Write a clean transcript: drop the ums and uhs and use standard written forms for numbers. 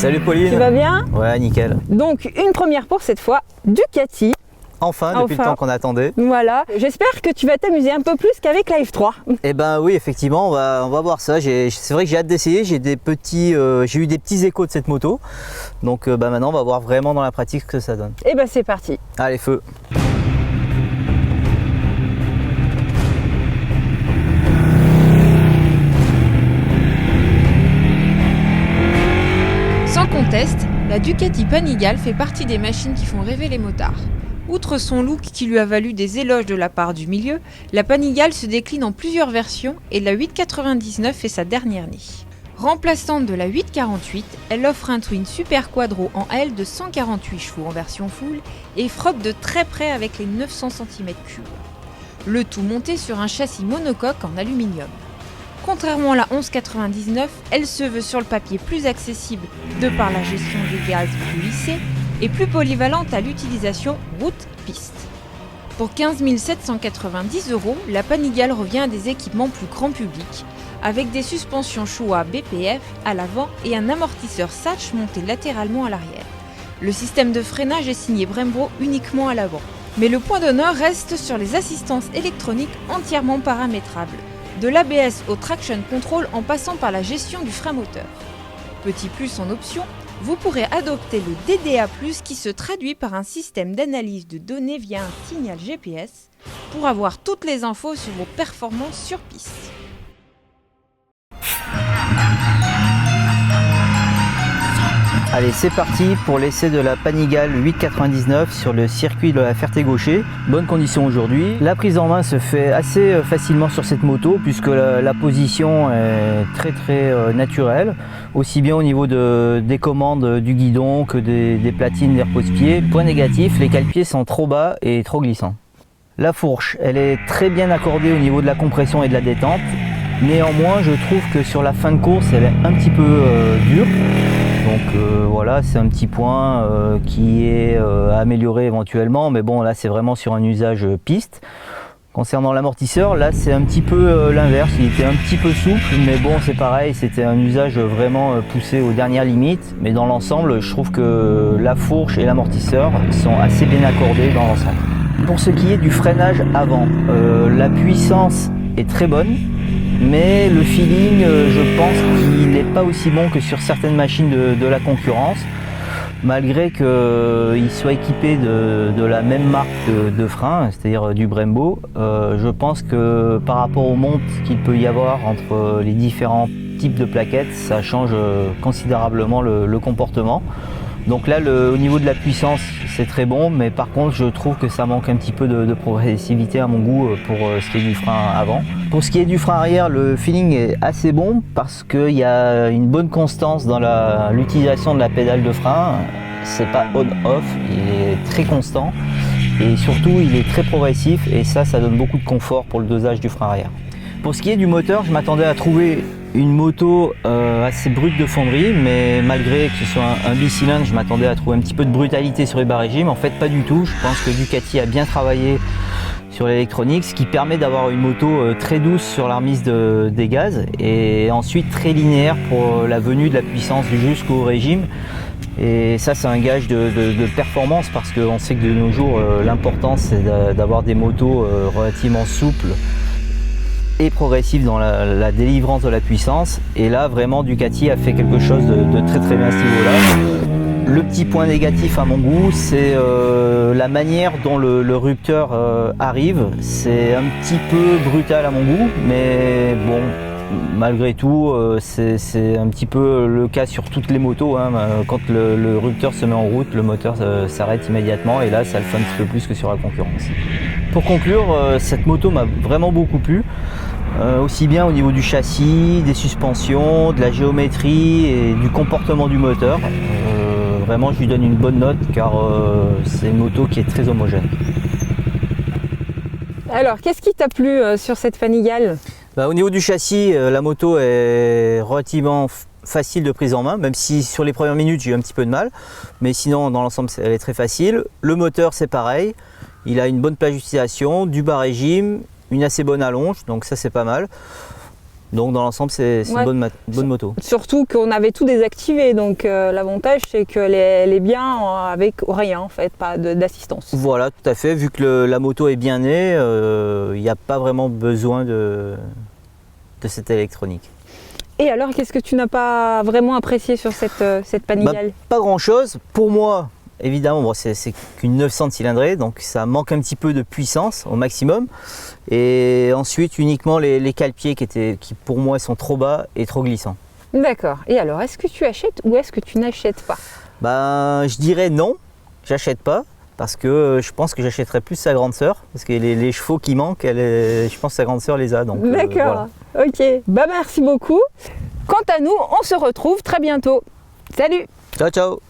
Salut Pauline. Tu vas bien? Ouais, nickel. Donc une première pour cette fois, Ducati. Enfin, depuis le temps qu'on attendait. Voilà, j'espère que tu vas t'amuser un peu plus qu'avec la F3. Eh ben oui, effectivement, on va voir ça. C'est vrai que j'ai hâte d'essayer, j'ai eu des petits échos de cette moto. Donc maintenant, on va voir vraiment dans la pratique ce que ça donne. Et ben c'est parti. Allez, feu. Sans conteste, la Ducati Panigale fait partie des machines qui font rêver les motards. Outre son look qui lui a valu des éloges de la part du milieu, la Panigale se décline en plusieurs versions et la 899 est sa dernière née. Remplaçante de la 848, elle offre un twin super quadro en L de 148 chevaux en version full et frotte de très près avec les 900 cm3. Le tout monté sur un châssis monocoque en aluminium. Contrairement à la 1199, elle se veut sur le papier plus accessible de par la gestion des gaz plus lissée et plus polyvalente à l'utilisation route-piste. Pour 15 790 €, la Panigale revient à des équipements plus grand public, avec des suspensions Showa BPF à l'avant et un amortisseur Satch monté latéralement à l'arrière. Le système de freinage est signé Brembo uniquement à l'avant. Mais le point d'honneur reste sur les assistances électroniques entièrement paramétrables, de l'ABS au traction control en passant par la gestion du frein moteur. Petit plus en option, vous pourrez adopter le DDA+, qui se traduit par un système d'analyse de données via un signal GPS pour avoir toutes les infos sur vos performances sur piste. Allez, c'est parti pour l'essai de la Panigale 899 sur le circuit de la Ferté-Gaucher. Bonne condition aujourd'hui. La prise en main se fait assez facilement sur cette moto puisque la position est très naturelle, aussi bien au niveau des commandes du guidon que des platines des repose-pieds. Point négatif, les cale-pieds sont trop bas et trop glissants. La fourche, elle est très bien accordée au niveau de la compression et de la détente. Néanmoins, je trouve que sur la fin de course, elle est un petit peu dure. Donc voilà, c'est un petit point qui est amélioré éventuellement, mais bon là c'est vraiment sur un usage piste. Concernant l'amortisseur, là c'est un petit peu l'inverse, il était un petit peu souple, mais bon c'est pareil, c'était un usage vraiment poussé aux dernières limites, mais dans l'ensemble je trouve que la fourche et l'amortisseur sont assez bien accordés dans l'ensemble. Pour ce qui est du freinage avant, la puissance est très bonne. Mais le feeling, je pense qu'il n'est pas aussi bon que sur certaines machines de la concurrence, malgré qu'il soit équipé de la même marque de frein, c'est-à-dire du Brembo. Je pense que par rapport aux montes qu'il peut y avoir entre les différents types de plaquettes, ça change considérablement le comportement. Donc là, au niveau de la puissance, c'est très bon, mais par contre, je trouve que ça manque un petit peu de progressivité à mon goût pour ce qui est du frein avant. Pour ce qui est du frein arrière, le feeling est assez bon parce qu'il y a une bonne constance dans l'utilisation de la pédale de frein. C'est pas on-off, il est très constant et surtout, il est très progressif et ça donne beaucoup de confort pour le dosage du frein arrière. Pour ce qui est du moteur, je m'attendais à trouver une moto assez brute de fonderie, mais malgré que ce soit un bicylindre, je m'attendais à trouver un petit peu de brutalité sur les bas régimes. En fait, pas du tout. Je pense que Ducati a bien travaillé sur l'électronique, ce qui permet d'avoir une moto très douce sur la remise des gaz et ensuite très linéaire pour la venue de la puissance jusqu'au régime. Et ça, c'est un gage de performance parce qu'on sait que de nos jours, l'important c'est d'avoir des motos relativement souples et progressif dans la délivrance de la puissance, et là vraiment Ducati a fait quelque chose de très bien à ce niveau-là. Le petit point négatif à mon goût, c'est la manière dont le rupteur arrive. C'est un petit peu brutal à mon goût, mais bon, malgré tout, c'est un petit peu le cas sur toutes les motos, hein. Quand le rupteur se met en route, le moteur s'arrête immédiatement, et là ça le fait un petit peu plus que sur la concurrence. Pour conclure, cette moto m'a vraiment beaucoup plu. Aussi bien au niveau du châssis, des suspensions, de la géométrie et du comportement du moteur. Vraiment, je lui donne une bonne note car c'est une moto qui est très homogène. Alors, qu'est-ce qui t'a plu sur cette Panigale? Au niveau du châssis, la moto est relativement facile de prise en main, même si sur les premières minutes j'ai eu un petit peu de mal, mais sinon dans l'ensemble elle est très facile. Le moteur c'est pareil, il a une bonne plage d'utilisation, du bas régime, une assez bonne allonge, donc ça c'est pas mal. Donc dans l'ensemble, c'est Ouais. une bonne moto. Surtout qu'on avait tout désactivé, donc l'avantage c'est qu'elle est bien avec rien en fait, pas d'assistance. Voilà, tout à fait. Vu que la moto est bien née, il n'y a pas vraiment besoin de cette électronique. Et alors, qu'est-ce que tu n'as pas vraiment apprécié sur cette Panigale? Pas grand-chose. Pour moi, évidemment, bon, c'est qu'une 900 cylindrée, donc ça manque un petit peu de puissance au maximum. Et ensuite, uniquement les cale-pieds qui pour moi sont trop bas et trop glissants. D'accord. Et alors, est-ce que tu achètes ou est-ce que tu n'achètes pas? Ben, je dirais non, j'achète pas. Parce que je pense que j'achèterais plus sa grande sœur. Parce que les chevaux qui manquent, je pense que sa grande sœur les a. D'accord. Voilà. Ok. Bah, merci beaucoup. Quant à nous, on se retrouve très bientôt. Salut! Ciao, ciao!